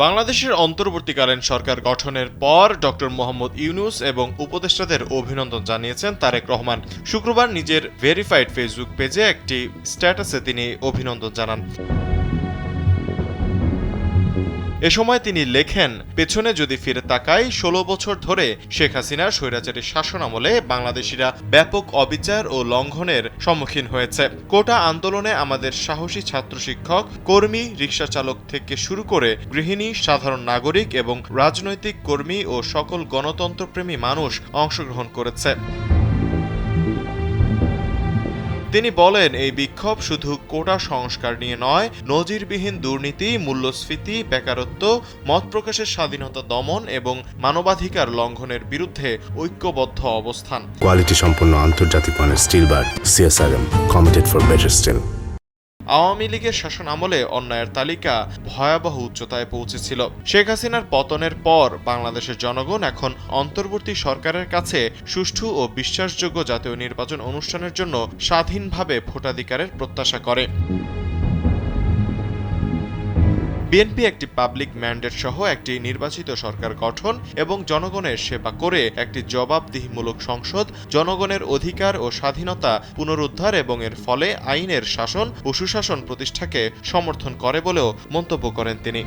বাংলাদেশের অন্তর্বর্তীকালীন সরকার গঠনের পর ডক্টর মোহাম্মদ ইউনূস এবং উপদেষ্টাদের অভিনন্দন জানিয়েছেন তারেক রহমান। শুক্রবার নিজের ভেরিফাইড ফেসবুক পেজে একটি স্ট্যাটাসে তিনি অভিনন্দন জানান। এ সময় তিনি লেখেন, পেছনে যদি ফিরে তাকাই, ১৬ বছর ধরে শেখ হাসিনার স্বৈরাচারী শাসনামলে বাংলাদেশিরা ব্যাপক অবিচার ও লঙ্ঘনের সম্মুখীন হয়েছে। কোটা আন্দোলনে আমাদের সাহসী ছাত্র শিক্ষক, কর্মী, রিকশা চালক থেকে শুরু করে গৃহিণী, সাধারণ নাগরিক এবং রাজনৈতিক কর্মী ও সকল গণতন্ত্রপ্রেমী মানুষ অংশগ্রহণ করেছে। তিনি বলেন, এই বিক্ষোভ শুধু কোটা সংস্কার নিয়ে নয়, নজিরবিহীন দুর্নীতি, মূল্যস্ফীতি, বেকারত্ব, মত প্রকাশের স্বাধীনতা দমন এবং মানবাধিকার লঙ্ঘনের বিরুদ্ধে ঐক্যবদ্ধ অবস্থান। কোয়ালিটি সম্পন্ন আন্তর্জাতিক মানের still bar CSRM, committed for better still. Awami লীগের শাসন আমলে অন্যায়ের তালিকা ভয়াবহ উচ্চতায় পৌঁছেছিল। শেখ হাসিনার পতনের পর বাংলাদেশের জনগণ এখন অন্তর্বর্তী সরকারের কাছে সুষ্ঠু ও বিশ্বাসযোগ্য জাতীয় নির্বাচন অনুষ্ঠানের জন্য স্বাধীনভাবে ভোটাধিকারের প্রত্যাশা করে। বিএনপি একটি পাবলিক ম্যান্ডেট সহ একটি নির্বাচিত সরকার গঠন এবং জনগণের সেবা করে একটি জবাবদিহিমূলক সংসদ, জনগণের অধিকার ও স্বাধীনতা পুনরুদ্ধার এবং এর ফলে আইনের শাসন ও সুশাসন প্রতিষ্ঠাকে সমর্থন করে বলেও মন্তব্য করেন তিনি।